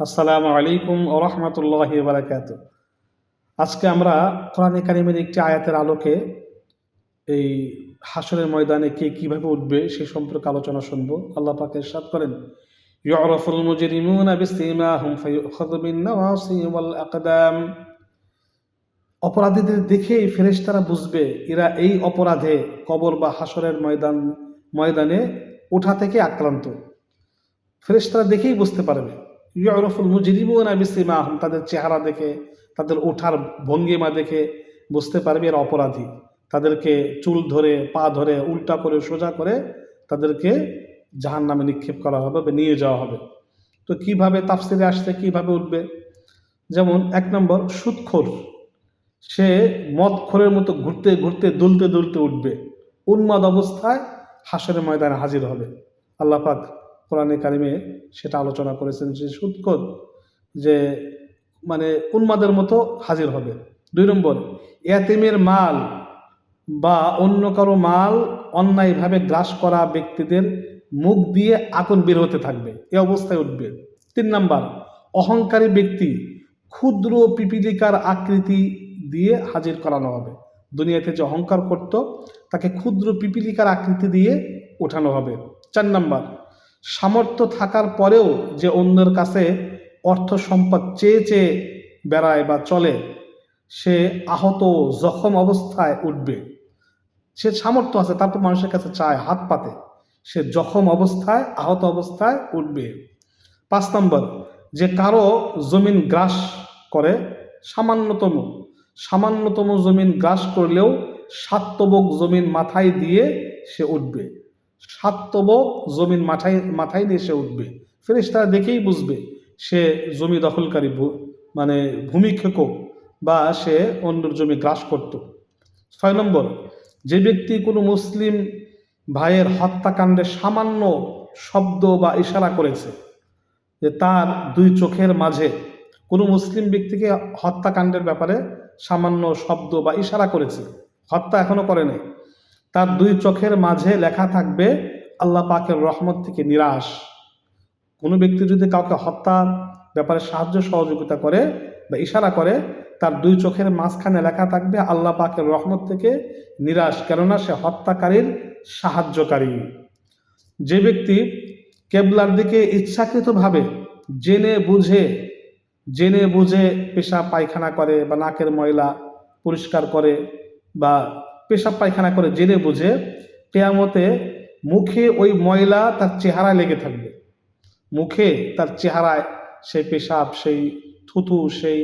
আসসালামু আলাইকুম ওয়া রাহমাতুল্লাহি ওয়া বারাকাতুহু। আজকে আমরা কোরআনে কারিমের একটি আয়াতের আলোকে এই হাসরের ময়দানে কে কিভাবে উঠবে সে সম্পর্কে আলোচনা শুনব। আল্লাহ পাক ইরশাদ করেন, ইউরাফুল মুজরিমুনা বিসিমাহুম ফায়ুখাযু বিন নাওয়াসি ওয়াল আকদাম। অপরাধীদের দেখেই ফেরেশতারা বুঝবে এরা এই অপরাধে কবর বা হাসরের ময়দানে ওঠা থেকে আক্রান্ত। ফেরেশতারা দেখেই বুঝতে পারবে। ইউরাফুল মুজরিমুনা বিসিমাহুম, তাদের চেহারা দেখে, তাদের ওঠার ভঙ্গিমা দেখে বুঝতে পারবে এরা অপরাধী। তাদেরকে চুল ধরে, পা ধরে, উল্টা করে, সোজা করে তাদেরকে জাহান্নামে নিক্ষেপ করা হবে বা নিয়ে যাওয়া হবে। তো কিভাবে তাফসিরে আসছে কিভাবে উঠবে? যেমন ১ নম্বর, সুদখোর। সে মদখোরের মতো ঘুরতে ঘুরতে, দুলতে দুলতে উঠবে। উন্মাদ অবস্থায় হাসরের ময়দানে হাজির হবে। আল্লাহ পাক কোরআনে কারিমে সেটা আলোচনা করেছেন যে সুদখোর যে মানে উন্মাদের মতো হাজির হবে। ২ নম্বর, ইয়াতীমের মাল বা অন্য কারো মাল অন্যায়ভাবে গ্রাস করা ব্যক্তিদের মুখ দিয়ে আগুন বের হতে থাকবে, এ অবস্থায় উঠবে। ৩ নম্বর, অহংকারী ব্যক্তি ক্ষুদ্র পিপীলিকার আকৃতি দিয়ে হাজির করানো হবে। দুনিয়াতে যে অহংকার করত তাকে ক্ষুদ্র পিপীলিকার আকৃতি দিয়ে ওঠানো হবে। ৪ নম্বর, সামর্থ্য থাকার পরেও যে অন্যের কাছে অর্থ সম্পদ চেয়ে চেয়ে বেড়ায় বা চলে, সে আহত জখম অবস্থায় উঠবে। সে সামর্থ্য আছে তারপর মানুষের কাছে চায়, হাত পাতে, সে জখম অবস্থায়, আহত অবস্থায় উঠবে। ৫ নম্বর, যে কারো জমিন গ্রাস করে, সামান্যতম জমিন গ্রাস করলেও সাতবক জমিন মাথায় দিয়ে সে উঠবে। সাতবক জমিন মাথায় নিয়ে সে উঠবে। ফেরেশতারা দেখেই বুঝবে সে জমি দখলকারী, মানে ভূমিক্ষেপক, বা সে অন্যের জমি গ্রাস করত। ৬ নম্বর, যে ব্যক্তি কোনো মুসলিম ভাইয়ের হত্যাকাণ্ডে সামান্য শব্দ বা ইশারা করেছে, যে তার ২ চোখের মাঝে কোনো মুসলিম ব্যক্তিকে হত্যাকাণ্ডের ব্যাপারে সামান্য শব্দ বা ইশারা করেছে, হত্যা এখনো করে নাই, তার ২ চোখের মাঝে লেখা থাকবে আল্লাহ পাকের রহমত থেকে নিরাশ। কোনো ব্যক্তি যদি কাউকে হত্যার ব্যাপারে সাহায্য সহযোগিতা করে বা ইশারা করে, তার ২ চোখের মাঝখানে লেখা থাকবে আল্লাহ পাকের রহমত থেকে নিরাশ, কেননা সে হত্যাকারীর সাহায্যকারী। যে ব্যক্তি কেবলার দিকে ইচ্ছাকৃতভাবে জেনে বুঝে পেশাব পায়খানা করে বা নাকের ময়লা পরিষ্কার করে বা পেশাব পায়খানা করে জেনে বুঝে, কিয়ামতে মুখে ওই ময়লা তার চেহারায় লেগে থাকবে। মুখে তার চেহারায় সেই পেশাব, সেই থুতু, সেই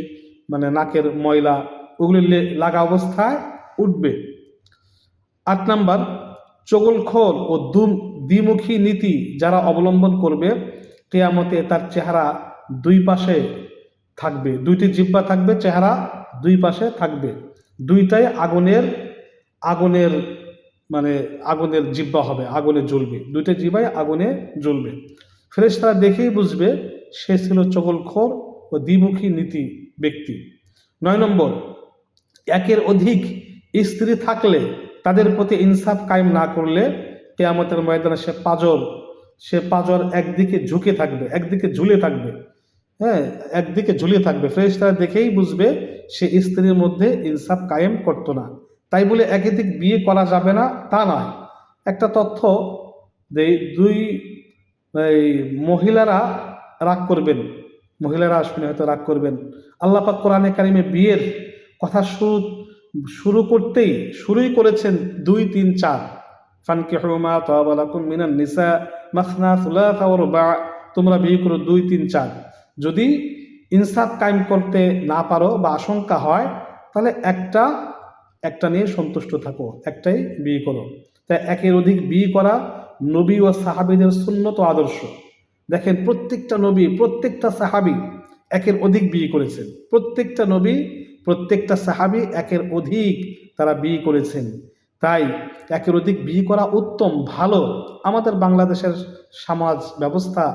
নাকের ময়লা, ওগুলি লাগা অবস্থায় উঠবে। ৮ নাম্বার, চগলখোর ও দ্বিমুখী নীতি যারা অবলম্বন করবে, কিয়ামতে তার চেহারা ২ পাশে থাকবে, ২টি জিহ্বা থাকবে, চেহারা ২ পাশে থাকবে, ২টাই আগুনের আগুনের জিহ্বা হবে, আগুনে জ্বলবে, ২টা জিহ্বাই আগুনে জ্বলবে। ফেরেশতারা দেখেই বুঝবে সে ছিল চগলখোর ও দ্বিমুখী নীতি ব্যক্তি। ৯ নম্বর, একের অধিক স্ত্রী থাকলে তাদের প্রতি ইনসাফ কায়েম না করলে কিয়ামতের ময়দানে সে পাঁজর একদিকে ঝুঁকে থাকবে, একদিকে ঝুলে থাকবে। হ্যাঁ, একদিকে ঝুলিয়ে থাকবে। ফেরেশতারা দেখেই বুঝবে সে স্ত্রীর মধ্যে ইনসাফ কায়েম করতো না। তাই বলে একাধিক বিয়ে করা যাবে না তা নয়। একটা তথ্য দেই, মহিলারা রাগ করবেন, মহিলারা আসবেন, হয়তো রাগ করবেন। আল্লাহ পাক কোরআনে কারিমে বিয়ের কথা শুরুই করেছেন ২, ৩, ৪। ফানকিহু মা তাবা লাকুম মিনান নিসা মাসনা সুলাসা ওয়া রুবা, তোমরা বিয়ে করো ২, ৩, ৪। যদি ইনসাফ কায়েম করতে না পারো বা আশঙ্কা হয়, তাহলে একটা নিয়ে সন্তুষ্ট থাকো, একটাই বিয়ে করো। তাই একের অধিক বিয়ে করা নবী ও সাহাবীদের সুন্নত ও আদর্শ। দেখেন, প্রত্যেকটা নবী, প্রত্যেকটা সাহাবী একের অধিক বিয়ে করেছেন। প্রত্যেকটা নবী, প্রত্যেকটা সাহাবী একের অধিক তারা বিয়ে করেছেন। তাই একের অধিক বিয়ে করা উত্তম, ভালো। আমাদের বাংলাদেশের সমাজ ব্যবস্থা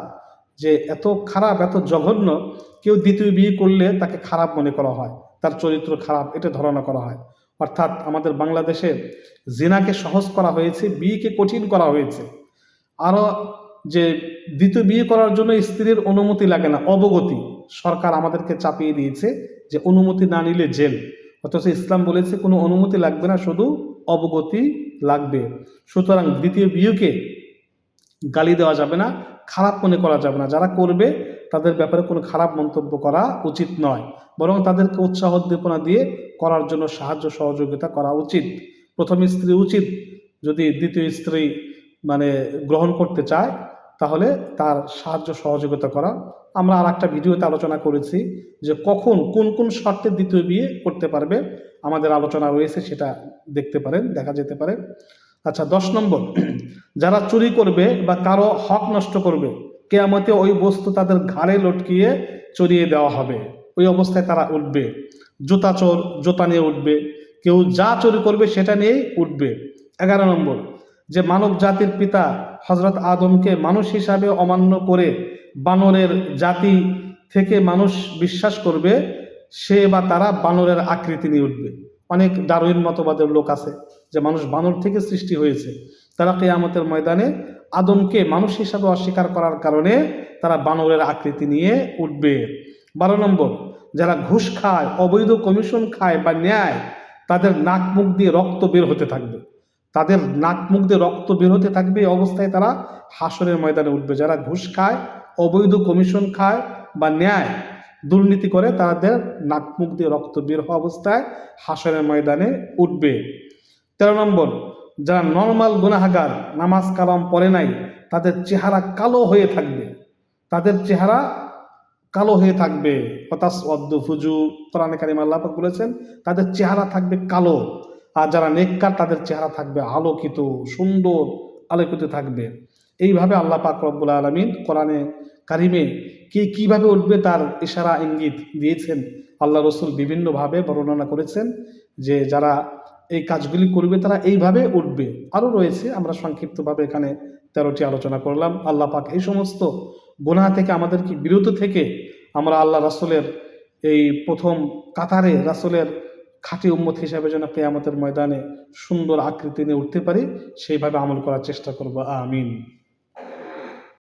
যে এত খারাপ, এত জঘন্য, কেউ দ্বিতীয় বিয়ে করলে তাকে খারাপ মনে করা হয়, তার চরিত্র খারাপ, এটা ধারণা করা হয়। অর্থাৎ আমাদের বাংলাদেশে জিনাকে সহজ করা হয়েছে, বিয়েকে কঠিন করা হয়েছে। আরও যে দ্বিতীয় বিয়ে করার জন্য স্ত্রীর অনুমতি লাগে না, অবগতি সরকার আমাদেরকে চাপিয়ে দিয়েছে যে অনুমতি না নিলে জেল, অথচ ইসলাম বলেছে কোনো অনুমতি লাগবে না, শুধু অবগতি লাগবে। সুতরাং দ্বিতীয় বিয়েকে গালি দেওয়া যাবে না, খারাপ মনে করা যাবে না, যারা করবে তাদের ব্যাপারে কোনো খারাপ মন্তব্য করা উচিত নয়, বরং তাদেরকে উৎসাহ উদ্দীপনা দিয়ে করার জন্য সাহায্য সহযোগিতা করা উচিত। প্রথম স্ত্রী উচিত যদি দ্বিতীয় স্ত্রী মানে গ্রহণ করতে চায় তাহলে তার সাহায্য সহযোগিতা করা। আমরা আর একটা ভিডিওতে আলোচনা করেছি যে কখন কোন কোন শর্তে দ্বিতীয় বিয়ে করতে পারবে, আমাদের আলোচনা রয়েছে, সেটা দেখতে পারেন, দেখা যেতে পারে। আচ্ছা, 10 নম্বর, যারা চুরি করবে বা কারো হক নষ্ট করবে, কিয়ামতে ওই বস্তু তাদের ঘাড়ে লটকিয়ে চড়িয়ে দেওয়া হবে, ওই অবস্থায় তারা উঠবে। জুতা চোর জুতা নিয়ে উঠবে, কেউ যা চুরি করবে সেটা নিয়েই উঠবে। 11 নম্বর, যে মানব জাতির পিতা হজরত আদমকে মানুষ হিসাবে অমান্য করে বানরের জাতি থেকে মানুষ বিশ্বাস করবে, সে বা তারা বানরের আকৃতি নিয়ে উঠবে। অনেক ডারউইন মতবাদের লোক আছে যে মানুষ বানর থেকে সৃষ্টি হয়েছে, তারা কিয়ামতের ময়দানে আদমকে মানুষ হিসাবে অস্বীকার করার কারণে তারা বানরের আকৃতি নিয়ে উঠবে। 12 নম্বর, যারা ঘুষ খায়, অবৈধ কমিশন খায় বা নেয়, তাদের নাক মুখ দিয়ে রক্ত বের হতে থাকবে, তাদের নাক মুখ দিয়ে রক্ত বের হতে থাকবে, এই অবস্থায় তারা হাসরের ময়দানে উঠবে। যারা ঘুষ খায়, অবৈধ কমিশন খায় বা নেয়, দুর্নীতি করে, তাদের নাক মুখ দিয়ে রক্ত বের হওয়া অবস্থায় হাসরের ময়দানে উঠবে। 13 নম্বর, যারা নর্মাল গুনাহগার, নামাজ কালাম পড়ে নাই, তাদের চেহারা কালো হয়ে থাকবে, তাদের চেহারা কালো হয়ে থাকবে। কোরআনে কারিমে আল্লাহ পাক বলেছেন তাদের চেহারা থাকবে কালো। আর যারা নেককার তাদের চেহারা থাকবে আলোকিত, সুন্দর আলোকিত থাকবে। এইভাবে আল্লাহ পাক রব্বুল আলামিন কোরআনে কারিমে কিভাবে উঠবে তার ইশারা ইঙ্গিত দিয়েছেন। আল্লাহ রসুল বিভিন্নভাবে বর্ণনা করেছেন যে যারা এই কাজগুলি করবে তারা এইভাবে উঠবে। আরও রয়েছে, আমরা সংক্ষিপ্তভাবে এখানে 13টি আলোচনা করলাম। আল্লাহ পাক এই সমস্ত গুনাহ থেকে আমাদেরকে বিরত থেকে আমরা আল্লাহ রাসূলের এই প্রথম কাতারে রাসূলের খাঁটি উম্মত হিসাবে যেন কিয়ামতের ময়দানে সুন্দর আকৃতি নিয়ে উঠতে পারি, সেইভাবে আমল করার চেষ্টা করব। আমিন।